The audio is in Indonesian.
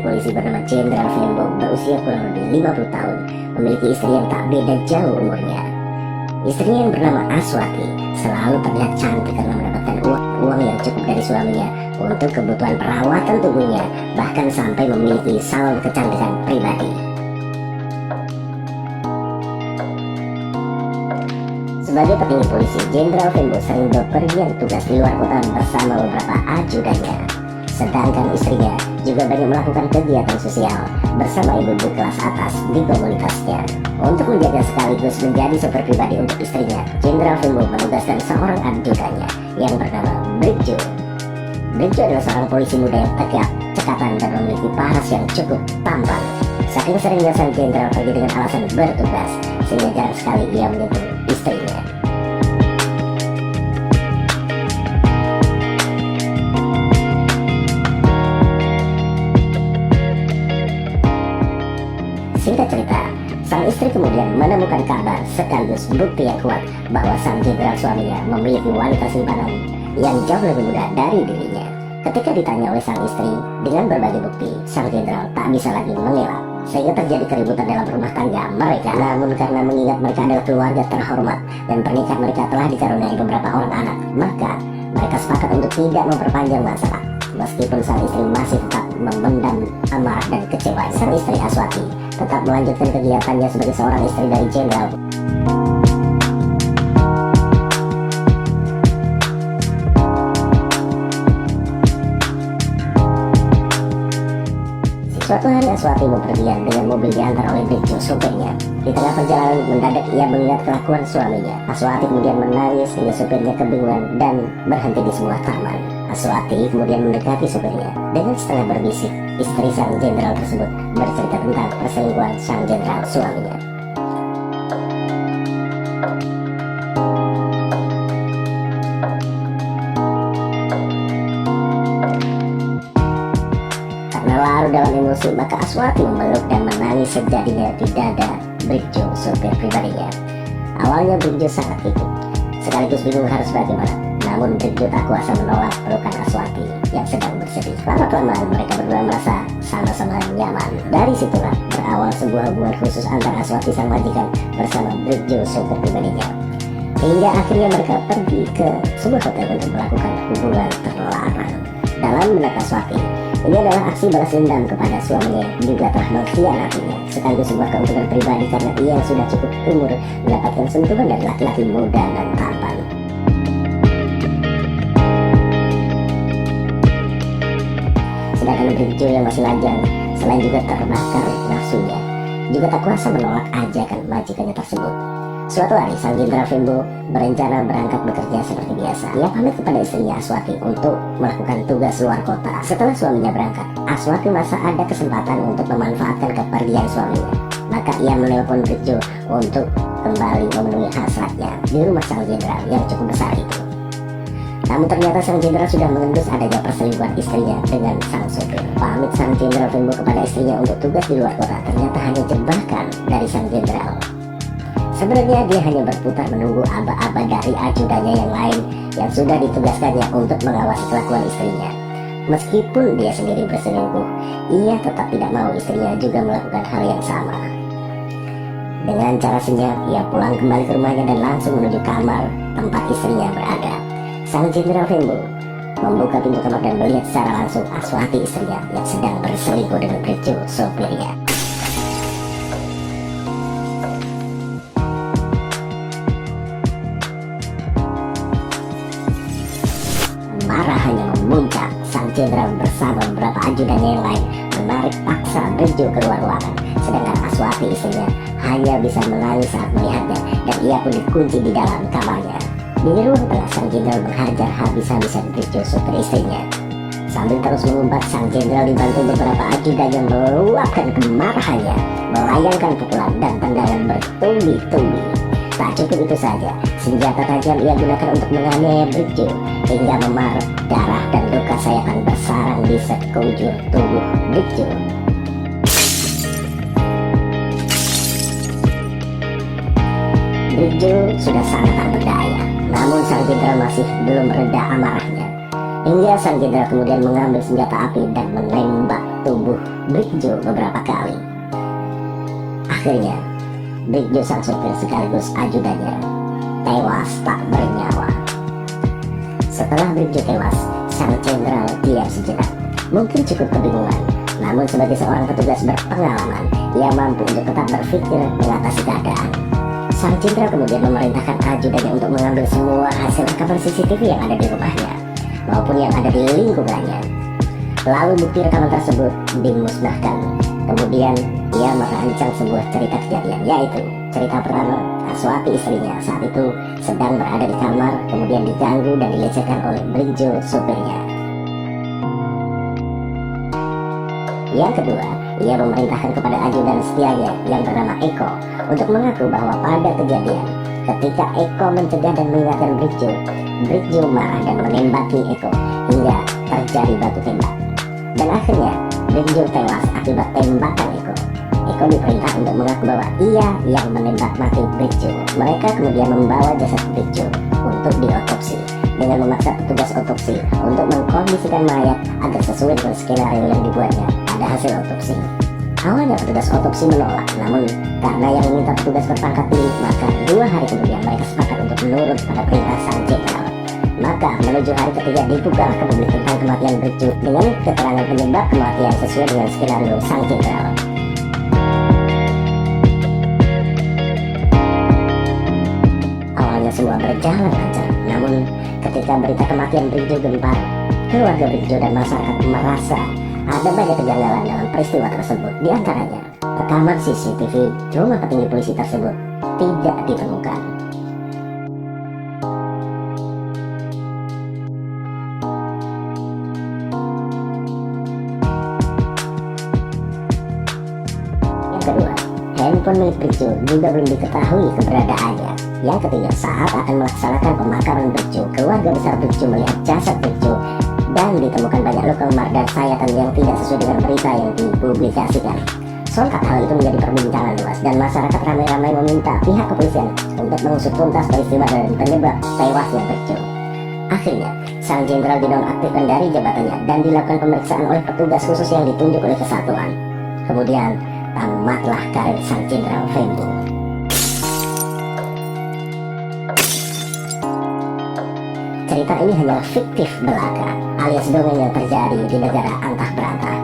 polisi bernama Jenderal Vembo berusia kurang lebih 50 tahun, memiliki istri yang tak beda jauh umurnya. Istrinya yang bernama Aswati selalu terlihat cantik karena mendapatkan uang yang cukup dari suaminya untuk kebutuhan perawatan tubuhnya, bahkan sampai memiliki salon kecantikan pribadi. Sebagai petinggi polisi, Jenderal Vembo sering bepergian tugas di luar kota bersama beberapa ajudannya. Sedangkan istrinya juga banyak melakukan kegiatan sosial bersama ibu-ibu kelas atas di komunitasnya. Untuk menjaga sekaligus menjadi sopir pribadi untuk istrinya, Jenderal Vembo menugaskan seorang ajudannya yang bernama Brigjo. Brigjo adalah seorang polisi muda yang tegap, cekatan, dan memiliki paras yang cukup tampan. Saking seringnya sang jenderal pergi dengan alasan bertugas, sehingga jarang sekali ia menyentuh istrinya. Singkat cerita, sang istri kemudian menemukan kabar sekaligus bukti yang kuat bahwa sang jenderal suaminya memiliki wanita simpanan yang jauh lebih muda dari dirinya. Ketika ditanya oleh sang istri dengan berbagai bukti, sang jenderal tak bisa lagi mengelak, sehingga terjadi keributan dalam rumah tangga mereka. Namun karena mengingat mereka adalah keluarga terhormat dan pernikahan mereka telah dikaruniai beberapa orang anak, maka mereka sepakat untuk tidak memperpanjang masalah. Meskipun sang istri masih tetap memendam amarah dan kecewa, sang istri Aswati tetap melanjutkan kegiatannya sebagai seorang istri dari jenderal. Suatu hari Aswati bepergian dengan mobil diantar oleh Brigjo sopirnya. Di tengah perjalanan mendadak ia mengingat kelakuan suaminya. Aswati kemudian menangis hingga sopirnya kebingungan dan berhenti di sebuah taman. Aswati kemudian mendekati sopirnya. Dengan setengah berbisik, istri sang jenderal tersebut bercerita tentang perselingkuhan sang jenderal suaminya. Karena larut dalam emosi, maka Aswati memeluk dan menangis sejadinya di dada Brigjo, sopir pribadinya. Awalnya Brigjo sangat ikut, sekaligus bingung harus bagaimana. Namun Brigjo tak kuasa menolak pelukan Aswati yang sedang bersedih. Lama-kelamaan mereka berdua merasa sama-sama nyaman. Dari situlah berawal sebuah hubungan khusus antara Aswati sang majikan bersama Brigjo, sopir pribadinya. Hingga akhirnya mereka pergi ke sebuah hotel untuk melakukan hubungan terlarang. Dalam benak Aswati, ini adalah aksi balas dendam kepada suaminya yang juga telah mengkhianatinya, sekaligus sebuah keuntungan pribadi karena ia yang sudah cukup umur mendapatkan sentuhan dari laki-laki muda dan tampan. Sedangkan Brigjo yang masih lajang, selain juga terbakar nafsunya, juga tak kuasa menolak ajakan majikannya tersebut. Suatu hari, sang jenderal Vembo berencana berangkat bekerja seperti biasa. Ia pamit kepada istrinya Aswati untuk melakukan tugas luar kota. Setelah suaminya berangkat, Aswati merasa ada kesempatan untuk memanfaatkan kepergian suaminya. Maka ia menelpon Brigjo untuk kembali memenuhi hasratnya di rumah sang jenderal yang cukup besar itu. Namun ternyata sang jenderal sudah mengendus adanya perselingkuhan istrinya dengan sang sopir. Pamit sang jenderal Vembo kepada istrinya untuk tugas di luar kota ternyata hanya jebakan dari sang jenderal. Sebenarnya dia hanya berputar menunggu aba-aba dari ajudannya yang lain yang sudah ditugaskannya untuk mengawasi kelakuan istrinya. Meskipun dia sendiri berselingkuh, ia tetap tidak mau istrinya juga melakukan hal yang sama. Dengan cara senyap, ia pulang kembali ke rumahnya dan langsung menuju kamar tempat istrinya berada. Sang jenderal Vembo membuka pintu kamar dan melihat secara langsung Aswati istrinya yang sedang berselingkuh dengan Brigjo, sopirnya. Marahnya memuncak, sang jenderal bersama beberapa ajudannya yang lain menarik paksa Brigjo keluar ruangan. Sedangkan Aswati istrinya hanya bisa menangis saat melihatnya dan ia pun dikunci di dalam kamarnya. Di ruang tengah, sang jenderal menghajar habis-habisan Brigjo, sopir istrinya. Sambil terus mengumpat, sang jenderal dibantu beberapa ajudan yang meluapkan kemarahannya, melayangkan pukulan dan tendangan bertubi-tubi. Tak cukup itu saja, senjata tajam ia gunakan untuk menganiaya Brigjo hingga memar. Darah dan luka sayatan bersarang di sekujur tubuh Brigjo. Brigjo sudah sangat tak berdaya, namun sang jenderal masih belum reda amarahnya. Hingga sang jenderal kemudian mengambil senjata api dan menembak tubuh Brigjo beberapa kali. Akhirnya, Brigjo sang supir sekaligus ajudannya tewas tak bernyawa. Setelah Brigjo tewas, sang jenderal diam sejenak, mungkin cukup kebingungan. Namun sebagai seorang petugas berpengalaman, ia mampu untuk tetap berpikir mengatasi keadaan. Sang jenderal kemudian memerintahkan ajudannya untuk mengambil semua hasil rekaman CCTV yang ada di rumahnya maupun yang ada di lingkungannya. Lalu bukti rekaman tersebut dimusnahkan. Kemudian ia merancang sebuah cerita kejadian, yaitu cerita pertama, Aswati istrinya saat itu sedang berada di kamar, kemudian diganggu dan dilecehkan oleh Brigjo supirnya. Yang kedua, ia memerintahkan kepada ajudan setianya yang bernama Eko untuk mengaku bahwa pada kejadian ketika Eko mencegah dan mengingatkan Brigjo, Brigjo marah dan menembaki Eko hingga terjadi baku tembak. Dan akhirnya Brigjo tewas akibat tembakan Eko. Eko diperintah untuk mengaku bahwa ia yang menembak mati Brigjo. Mereka kemudian membawa jasad Brigjo untuk diotopsi dengan memaksa petugas otopsi untuk mengkondisikan mayat agar sesuai dengan skenario yang dibuatnya pada hasil otopsi. Awalnya petugas otopsi menolak, namun karena yang meminta petugas berpangkat tinggi, maka 2 hari kemudian mereka sepakat untuk menurut pada perintah sang jenderal. Maka menuju hari ketiga dibukalah ke publik tentang kematian Brigjo dengan keterangan penyebab kematian sesuai dengan skenario sang jenderal. Awalnya semua berjalan lancar, namun ketika berita kematian Brigjo gempar, keluarga Brigjo dan masyarakat merasa ada banyak kejanggalan dalam peristiwa tersebut. Di antaranya, rekaman CCTV rumah petinggi polisi tersebut tidak ditemukan. Yang kedua, handphone milik Brigjo juga belum diketahui keberadaannya. Yang ketiga, saat akan melaksanakan pemakaman Brigjo, keluarga besar Brigjo melihat jasad Brigjo dan ditemukan banyak luka memar dan sayatan yang tidak sesuai dengan berita yang dipublikasikan. Sontak hal itu menjadi perbincangan luas dan masyarakat ramai-ramai meminta pihak kepolisian untuk mengusut tuntas peristiwa dan penyebab tewasnya Brigjo. Akhirnya, sang jenderal dinonaktifkan dari jabatannya dan dilakukan pemeriksaan oleh petugas khusus yang ditunjuk oleh kesatuan. Kemudian, tamatlah karir sang jenderal Vembu. Cerita ini hanya fiktif belaka, alias dongeng yang terjadi di negara antah berantah.